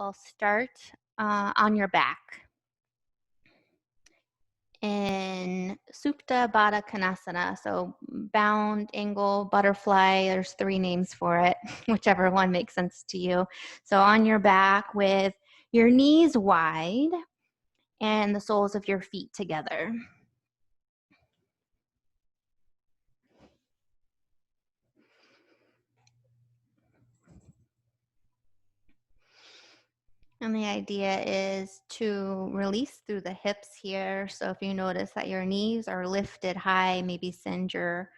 we'll start on your back. In Supta Baddha Konasana, so bound, angle, butterfly, there's 3 names for it, whichever one makes sense to you. So on your back with your knees wide and the soles of your feet together. And the idea is to release through the hips here. So if you notice that your knees are lifted high, maybe send your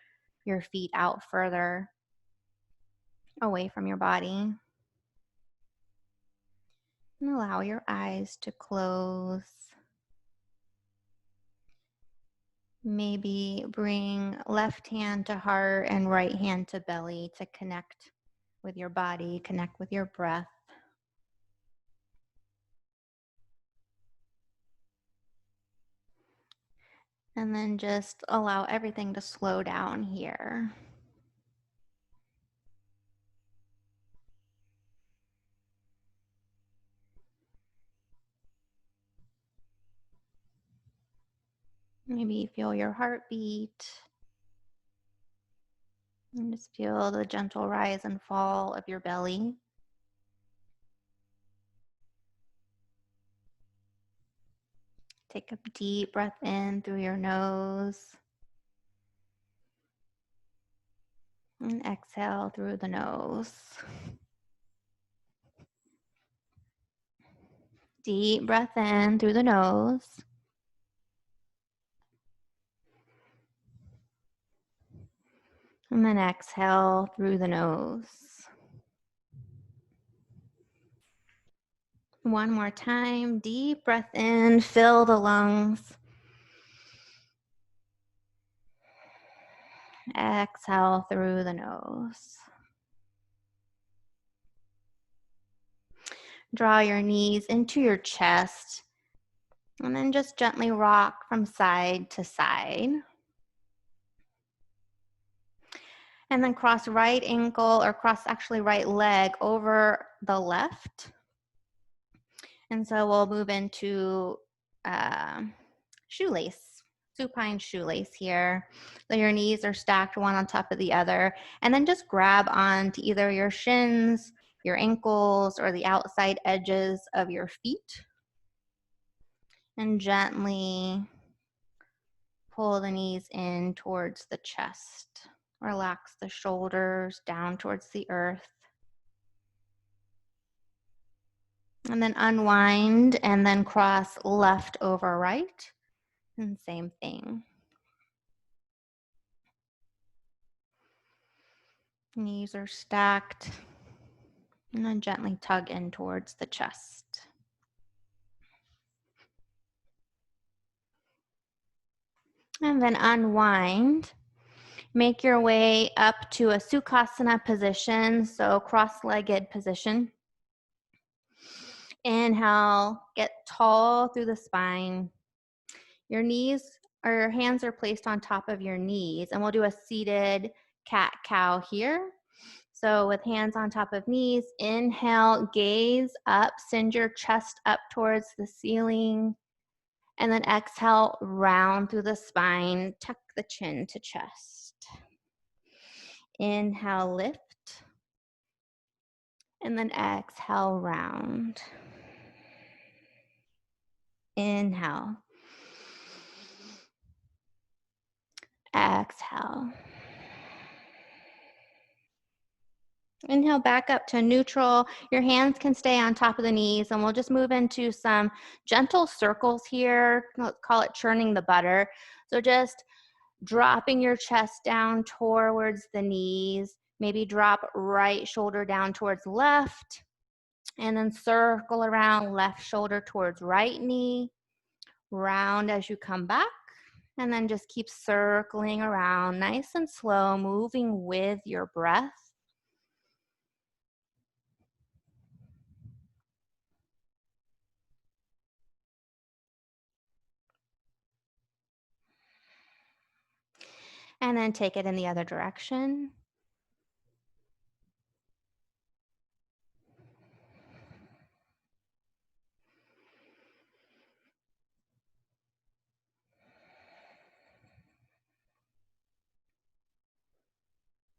feet out further away from your body. And allow your eyes to close. Maybe bring left hand to heart and right hand to belly to connect with your body, connect with your breath. And then just allow everything to slow down here. Maybe feel your heartbeat. And just feel the gentle rise and fall of your belly. Take a deep breath in through your nose. And exhale through the nose. Deep breath in through the nose. And then exhale through the nose. One more time. Deep breath in, fill the lungs. Exhale through the nose. Draw your knees into your chest. And then just gently rock from side to side. And then cross right ankle or cross actually right leg over the left. And so we'll move into shoelace, supine shoelace here. So your knees are stacked one on top of the other. And then just grab onto either your shins, your ankles, or the outside edges of your feet. And gently pull the knees in towards the chest. Relax the shoulders down towards the earth. And then unwind and then cross left over right. And same thing. Knees are stacked. And then gently tug in towards the chest. And then unwind. Make your way up to a Sukhasana position, so cross-legged position. Inhale, get tall through the spine. Your knees or your hands are placed on top of your knees, and we'll do a seated cat-cow here. So with hands on top of knees, inhale, gaze up, send your chest up towards the ceiling. And then exhale, round through the spine, tuck the chin to chest. Inhale, lift. And then exhale, round. Inhale. Exhale. Inhale back up to neutral. Your hands can stay on top of the knees, and we'll just move into some gentle circles here. Let's call it churning the butter. So just dropping your chest down towards the knees. Maybe drop right shoulder down towards left, and then circle around left shoulder towards right knee. Round as you come back, and then just keep circling around nice and slow, moving with your breath. And then take it in the other direction.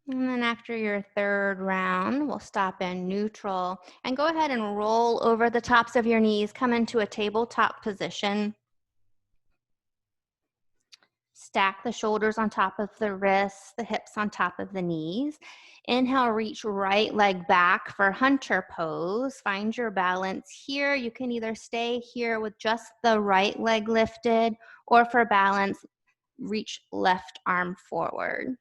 And then after your third round, we'll stop in neutral and go ahead and roll over the tops of your knees. Come into a tabletop position. Stack the shoulders on top of the wrists, the hips on top of the knees. Inhale, reach right leg back for hunter pose. Find your balance here. You can either stay here with just the right leg lifted, or for balance, reach left arm forward.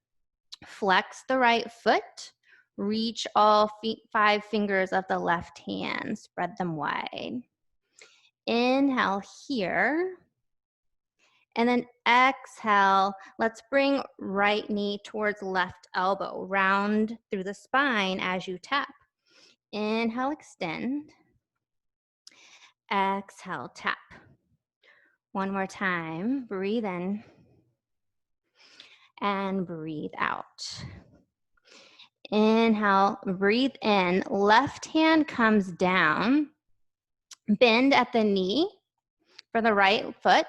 Flex the right foot. Reach all 5 fingers of the left hand. Spread them wide. Inhale here. And then exhale, let's bring right knee towards left elbow. Round through the spine as you tap. Inhale, extend. Exhale, tap. One more time. Breathe in and breathe out. Inhale, breathe in. Left hand comes down. Bend at the knee for the right foot.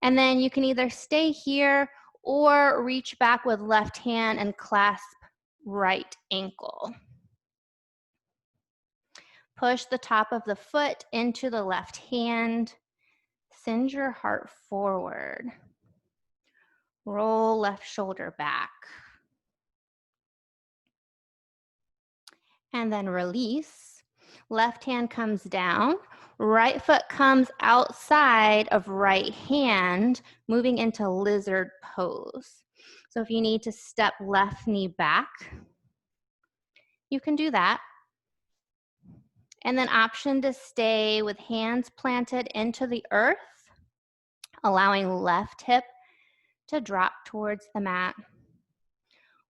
And then you can either stay here or reach back with left hand and clasp right ankle. Push the top of the foot into the left hand. Send your heart forward. Roll left shoulder back. And then release. Left hand comes down. Right foot comes outside of right hand, moving into lizard pose. So if you need to step left knee back, you can do that. And then option to stay with hands planted into the earth, allowing left hip to drop towards the mat.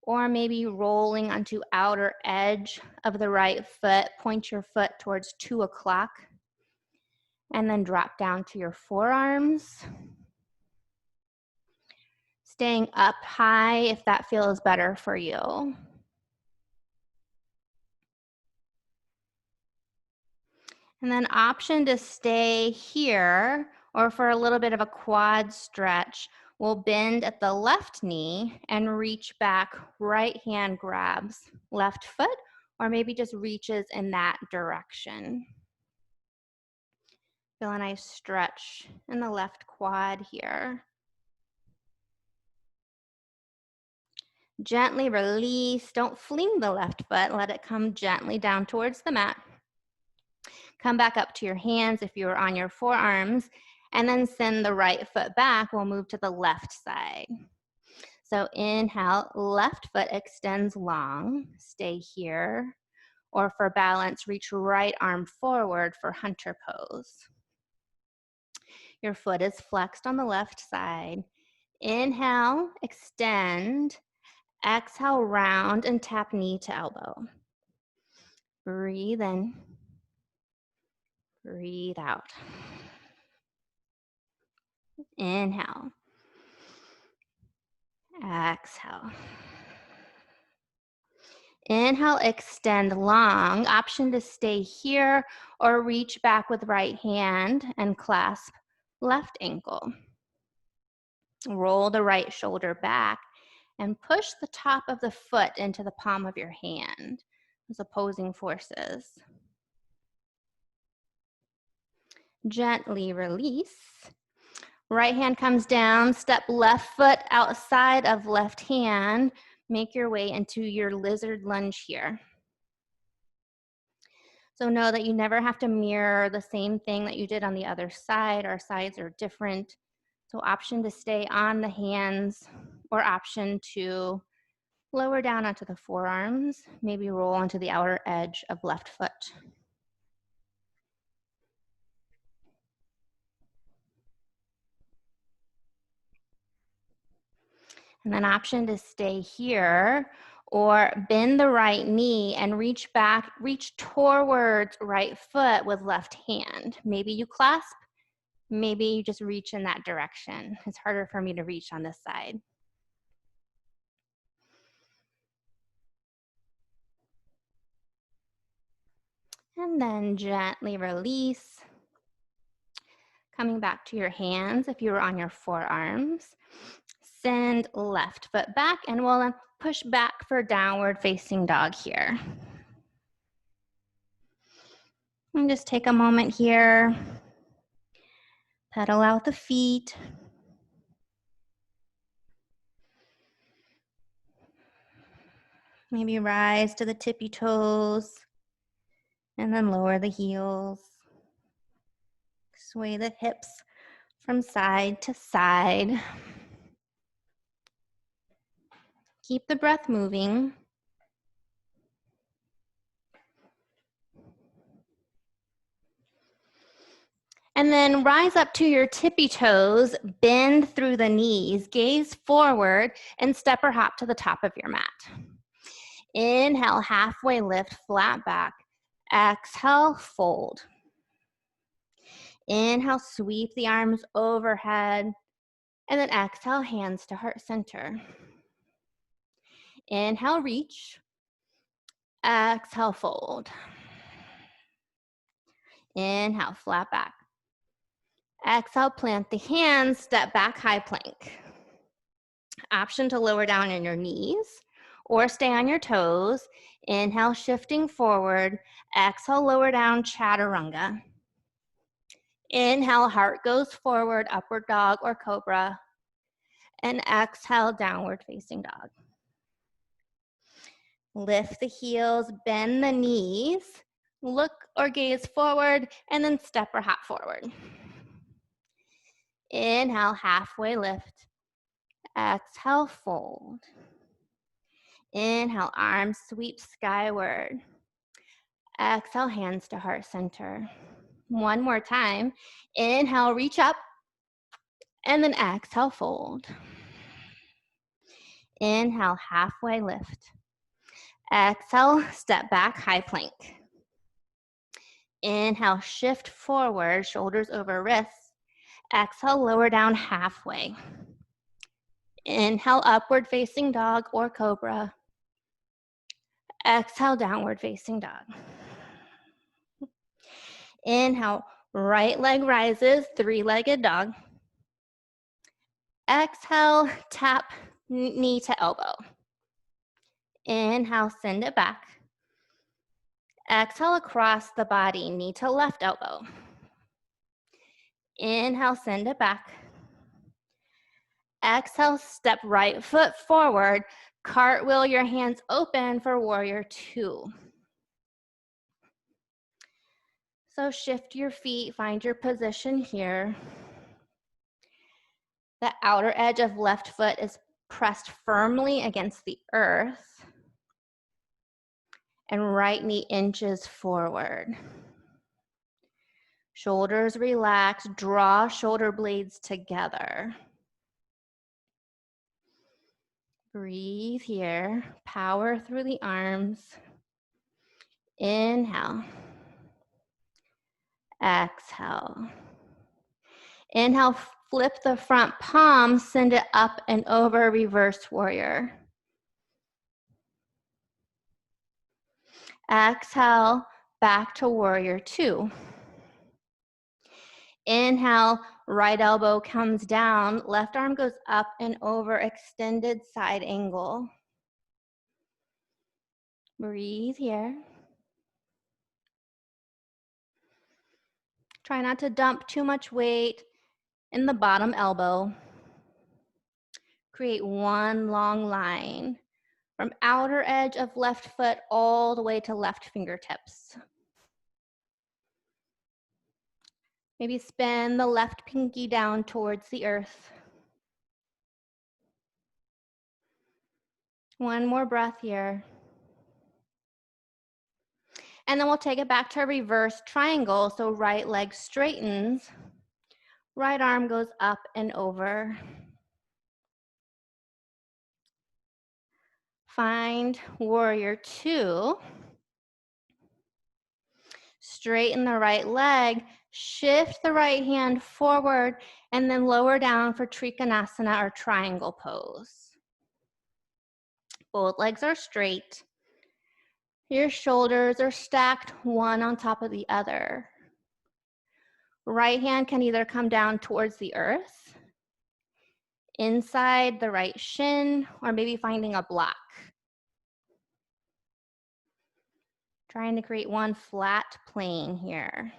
Or maybe rolling onto outer edge of the right foot. Point your foot towards 2 o'clock. And then drop down to your forearms. Staying up high if that feels better for you. And then option to stay here, or for a little bit of a quad stretch, we'll bend at the left knee and reach back. Right hand grabs left foot, or maybe just reaches in that direction. Feel a nice stretch in the left quad here. Gently release. Don't fling the left foot. Let it come gently down towards the mat. Come back up to your hands if you're on your forearms, and then send the right foot back. We'll move to the left side. So inhale, left foot extends long. Stay here. Or for balance, reach right arm forward for hunter pose. Your foot is flexed on the left side. Inhale, extend. Exhale, round and tap knee to elbow. Breathe in. Breathe out. Inhale. Exhale. Inhale, extend long. Option to stay here or reach back with right hand and clasp left ankle. Roll the right shoulder back and push the top of the foot into the palm of your hand. Those opposing forces. Gently release. Right hand comes down, step left foot outside of left hand. Make your way into your lizard lunge here. So know that you never have to mirror the same thing that you did on the other side. Our sides are different. So option to stay on the hands, or option to lower down onto the forearms, maybe roll onto the outer edge of left foot. And then option to stay here, or bend the right knee and reach back, reach towards right foot with left hand. Maybe you clasp, maybe you just reach in that direction. It's harder for me to reach on this side. And then gently release. Coming back to your hands if you were on your forearms. Send left foot back, and we'll push back for downward facing dog here. And just take a moment here. Pedal out the feet. Maybe rise to the tippy toes and then lower the heels. Sway the hips from side to side. Keep the breath moving. And then rise up to your tippy toes, bend through the knees, gaze forward, and step or hop to the top of your mat. Inhale, halfway lift, flat back. Exhale, fold. Inhale, sweep the arms overhead. And then exhale, hands to heart center. Inhale, reach. Exhale, fold. Inhale, flat back. Exhale, plant the hands, step back, high plank. Option to lower down in your knees or stay on your toes. Inhale, shifting forward. Exhale, lower down, chaturanga. Inhale, heart goes forward, upward dog or cobra. And exhale, downward facing dog. Lift the heels, bend the knees, look or gaze forward, and then step or hop forward. Inhale, halfway lift. Exhale, fold. Inhale, arms sweep skyward. Exhale, hands to heart center. One more time. Inhale, reach up. And then exhale, fold. Inhale, halfway lift. Exhale, step back, high plank. Inhale, shift forward, shoulders over wrists. Exhale, lower down halfway. Inhale, upward facing dog or cobra. Exhale, downward facing dog. Inhale, right leg rises, three-legged dog. Exhale, tap knee to elbow. Inhale, send it back. Exhale, across the body, knee to left elbow. Inhale, send it back. Exhale, step right foot forward. Cartwheel your hands open for warrior two. So shift your feet, find your position here. The outer edge of left foot is pressed firmly against the earth. And right knee inches forward. Shoulders relax, draw shoulder blades together. Breathe here, power through the arms. Inhale. Exhale. Inhale, flip the front palm, send it up and over, reverse warrior. Exhale, back to warrior two. Inhale, right elbow comes down, left arm goes up and over, extended side angle. Breathe here. Try not to dump too much weight in the bottom elbow. Create one long line from outer edge of left foot all the way to left fingertips. Maybe spin the left pinky down towards the earth. One more breath here. And then we'll take it back to a reverse triangle. So right leg straightens, right arm goes up and over. Find warrior two. Straighten the right leg, shift the right hand forward, and then lower down for Trikonasana or triangle pose. Both legs are straight. Your shoulders are stacked one on top of the other. Right hand can either come down towards the earth. inside the right shin, or maybe finding a block. Trying to create one flat plane here.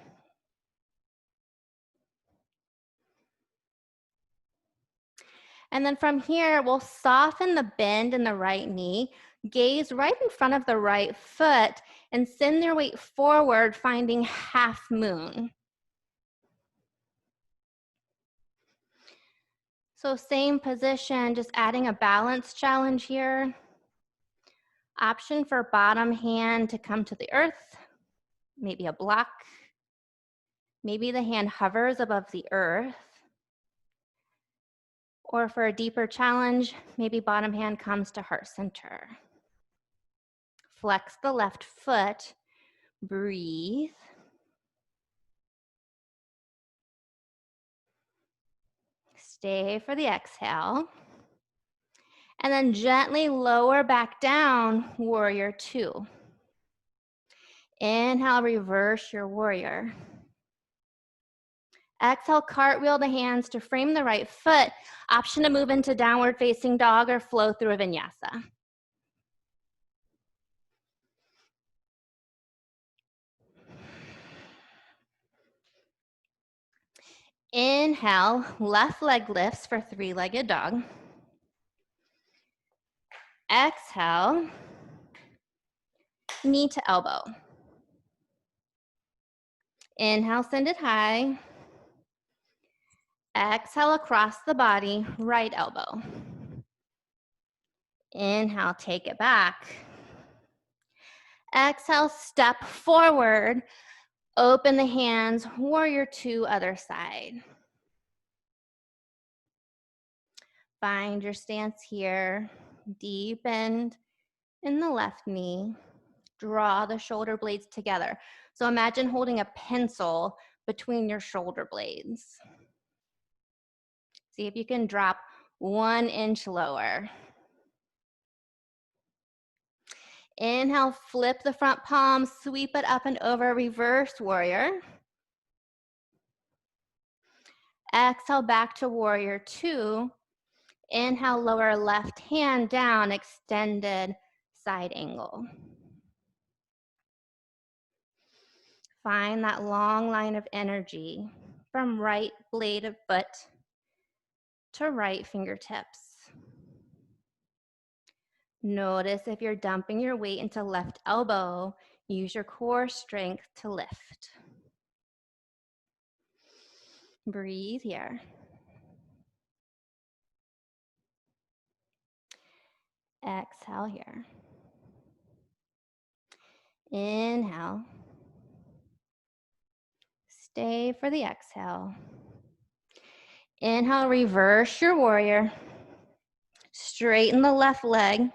And then from here, we'll soften the bend in the right knee, gaze right in front of the right foot, and send your weight forward, finding half moon. So same position, just adding a balance challenge here. Option for bottom hand to come to the earth, maybe a block. Maybe the hand hovers above the earth. Or for a deeper challenge, maybe bottom hand comes to heart center. Flex the left foot, breathe. Stay for the exhale. And then gently lower back down, warrior two. Inhale, reverse your warrior. Exhale, cartwheel the hands to frame the right foot. Option to move into downward facing dog or flow through a vinyasa. Inhale, left leg lifts for three-legged dog. Exhale, knee to elbow. Inhale, send it high. Exhale across the body, right elbow. Inhale, take it back. Exhale, step forward. Open the hands, warrior two, other side. Find your stance here. Deep bend in the left knee. Draw the shoulder blades together. So imagine holding a pencil between your shoulder blades. See if you can drop 1 inch lower. Inhale, flip the front palm, sweep it up and over, reverse warrior. Exhale, back to warrior two. Inhale, lower left hand down, extended side angle. Find that long line of energy from right blade of foot to right fingertips. Notice if you're dumping your weight into left elbow, use your core strength to lift. Breathe here. Exhale here. Inhale. Stay for the exhale. Inhale, reverse your warrior. Straighten the left leg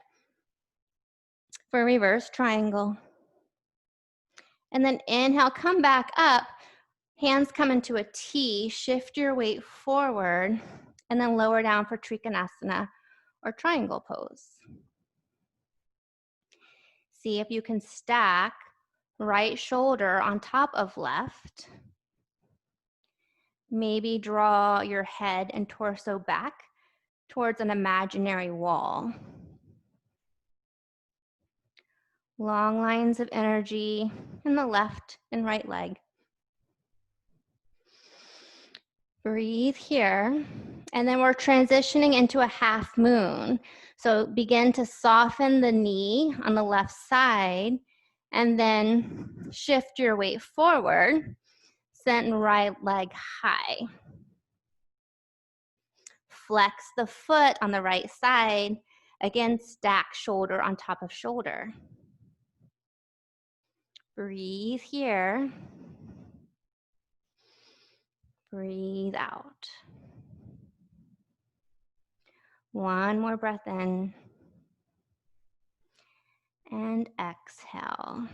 for reverse triangle. And then inhale, come back up. Hands come into a T. Shift your weight forward and then lower down for Trikonasana or triangle pose. See if you can stack right shoulder on top of left. Maybe draw your head and torso back towards an imaginary wall. Long lines of energy in the left and right leg. Breathe here. And then we're transitioning into a half moon. So begin to soften the knee on the left side and then shift your weight forward. Send right leg high. Flex the foot on the right side. Again, stack shoulder on top of shoulder. Breathe here. Breathe out. One more breath in. And exhale.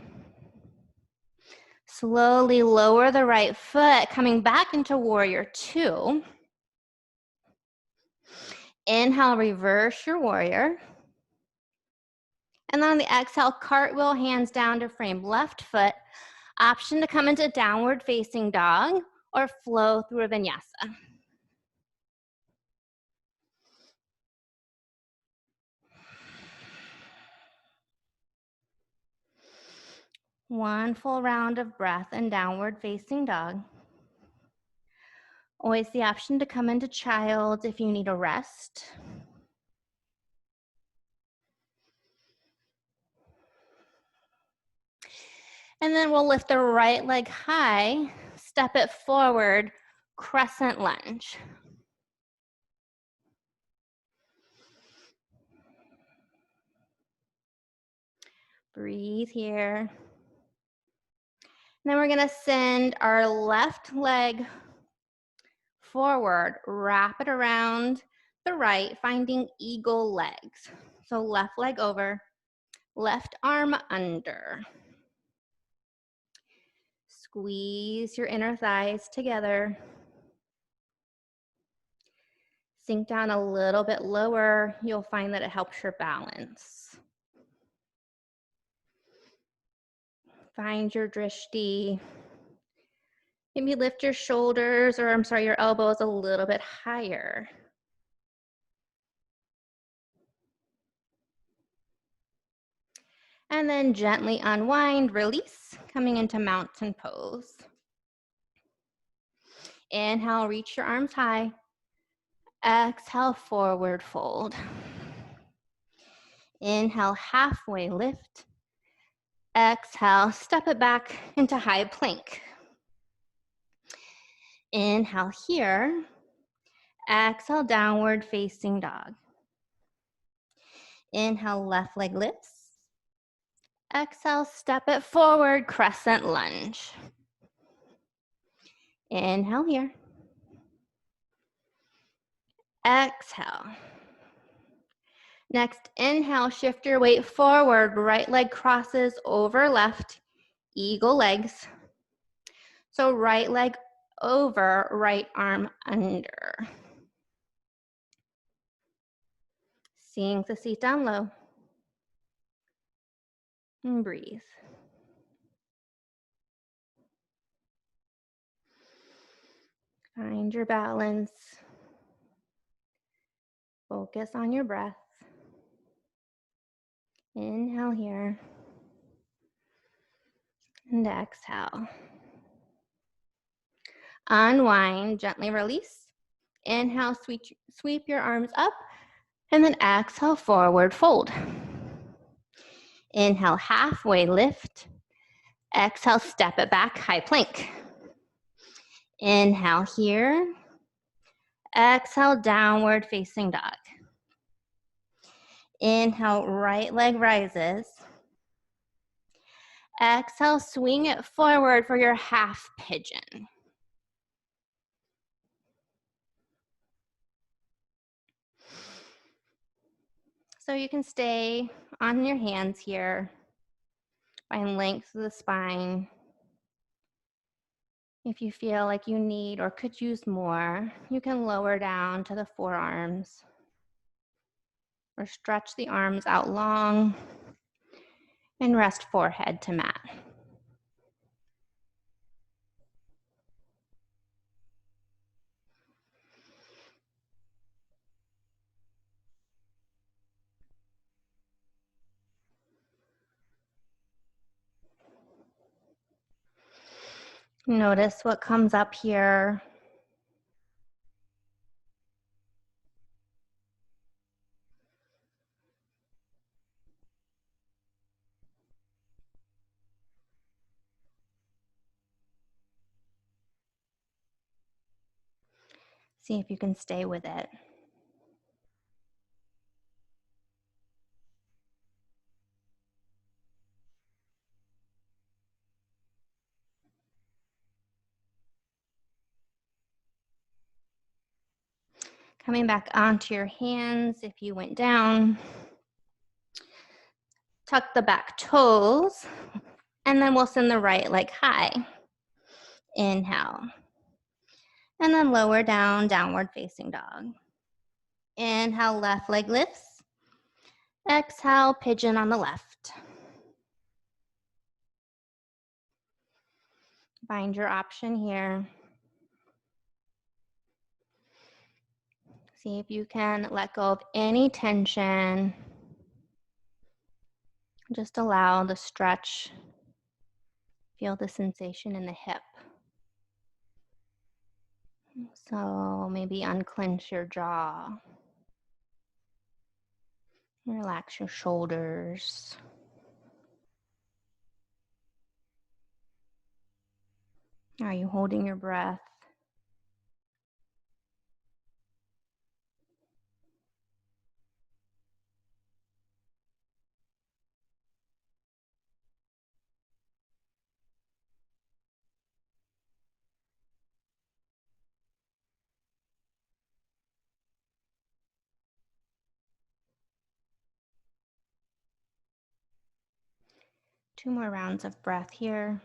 Slowly lower the right foot, coming back into warrior two. Inhale, reverse your warrior. And then on the exhale, cartwheel, hands down to frame left foot. Option to come into downward facing dog or flow through a vinyasa. One full round of breath in downward facing dog. Always the option to come into child if you need a rest. And then we'll lift the right leg high, step it forward, crescent lunge. Breathe here. And then we're gonna send our left leg forward, wrap it around the right, finding eagle legs. So left leg over, left arm under. Squeeze your inner thighs together. Sink down a little bit lower. You'll find that it helps your balance. Find your drishti. Maybe lift your shoulders, or your elbows a little bit higher. And then gently unwind, release, coming into mountain pose. Inhale, reach your arms high. Exhale, forward fold. Inhale, halfway lift. Exhale, step it back into high plank. Inhale here. Exhale, downward facing dog. Inhale, left leg lifts. Exhale, step it forward, crescent lunge. Inhale here. Exhale. Next, inhale, shift your weight forward, right leg crosses over left, eagle legs. So right leg over, right arm under. Sink the seat down low. And breathe. Find your balance. Focus on your breath. Inhale here. And exhale. Unwind, gently release. Inhale, sweep your arms up. And then exhale, forward fold. Inhale, halfway lift. Exhale, step it back, high plank. Inhale here. Exhale, downward facing dog. Inhale, right leg rises. Exhale, swing it forward for your half pigeon. So you can stay on your hands here. Find length of the spine. If you feel like you need or could use more, you can lower down to the forearms or stretch the arms out long and rest forehead to mat. Notice what comes up here. See if you can stay with it. Coming back onto your hands if you went down. Tuck the back toes, and then we'll send the right leg high. Inhale. And then lower down, downward facing dog. Inhale, left leg lifts. Exhale, pigeon on the left. Find your option here. See if you can let go of any tension. Just allow the stretch Feel the sensation in the hip. So maybe unclench your jaw. Relax your shoulders. Are you holding your breath? 2 more rounds of breath here.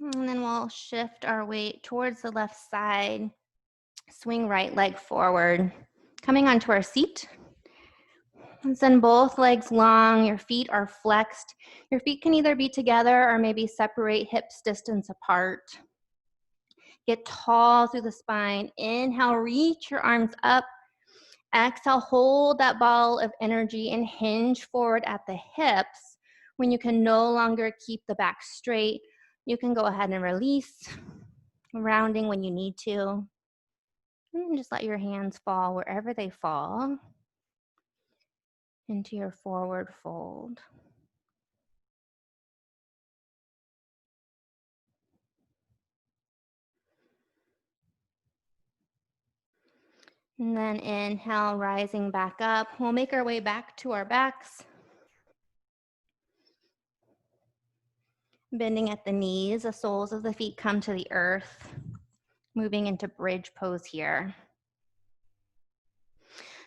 And then we'll shift our weight towards the left side. Swing right leg forward. Coming onto our seat. And send both legs long. Your feet are flexed. Your feet can either be together or maybe separate hips distance apart. Get tall through the spine. Inhale, reach your arms up. Exhale, hold that ball of energy and hinge forward at the hips. When you can no longer keep the back straight, you can go ahead and release, rounding when you need to. And just let your hands fall wherever they fall into your forward fold. And then inhale, rising back up. We'll make our way back to our backs. Bending at the knees, the soles of the feet come to the earth. Moving into bridge pose here.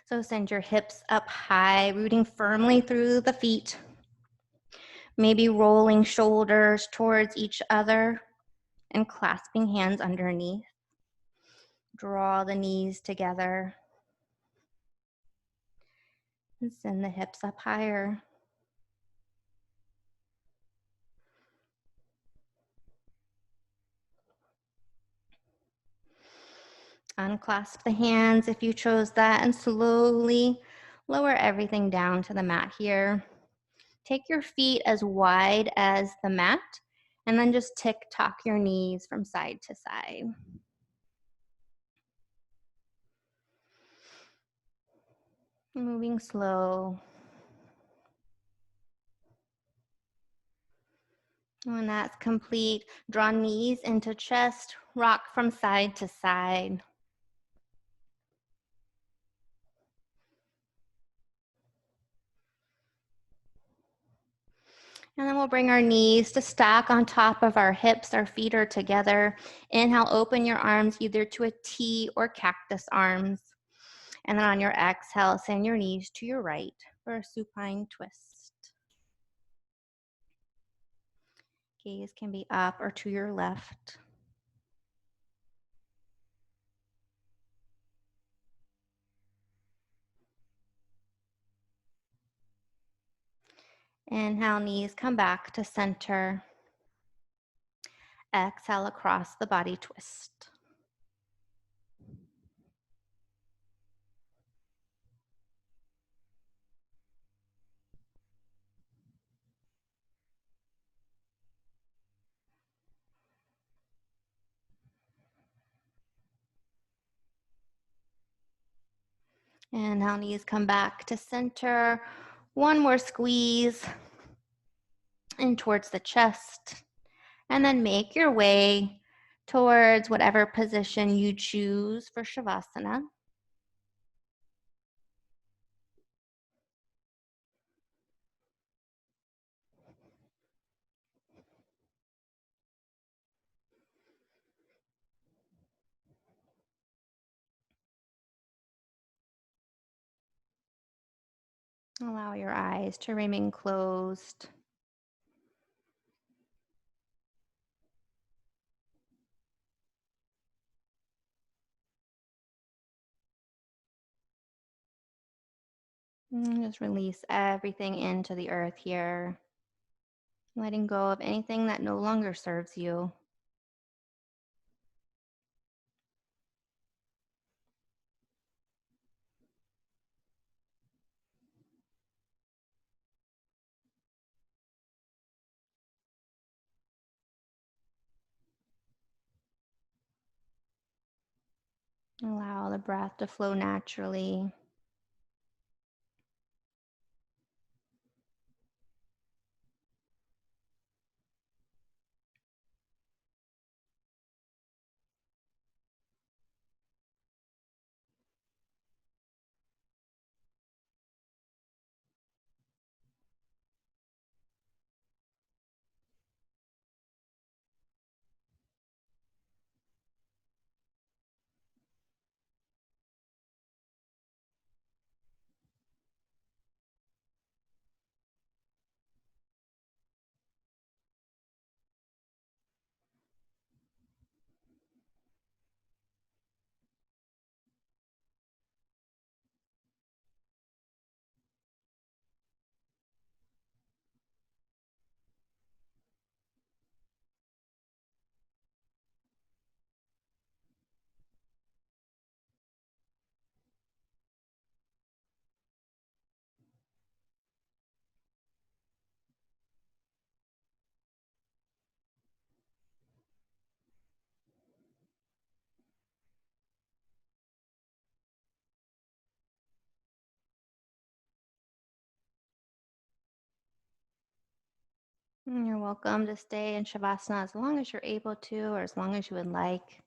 So send your hips up high, rooting firmly through the feet. Maybe rolling shoulders towards each other and clasping hands underneath. Draw the knees together. And send the hips up higher. Unclasp the hands if you chose that, and slowly lower everything down to the mat here. Take your feet as wide as the mat, and then just tick-tock your knees from side to side. Moving slow. When that's complete, draw knees into chest, rock from side to side. And then we'll bring our knees to stack on top of our hips. Our feet are together. Inhale, open your arms either to a T or cactus arms. And then on your exhale, send your knees to your right for a supine twist. Gaze can be up or to your left. Inhale, knees come back to center. Exhale, across the body twist. Inhale, knees come back to center. One more squeeze in towards the chest. And then make your way towards whatever position you choose for Shavasana. Allow your eyes to remain closed. And just release everything into the earth here. letting go of anything that no longer serves you. Allow the breath to flow naturally. You're welcome to stay in Shavasana as long as you're able to, or as long as you would like.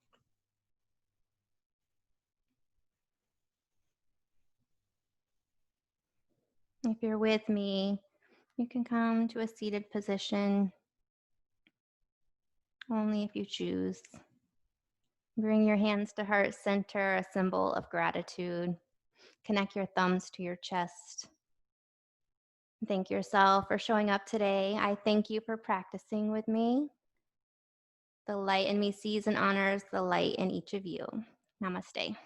If you're with me, you can come to a seated position only if you choose. Bring your hands to heart center, a symbol of gratitude. Connect your thumbs to your chest. Thank yourself for showing up today. I thank you for practicing with me. The light in me sees and honors the light in each of you. Namaste.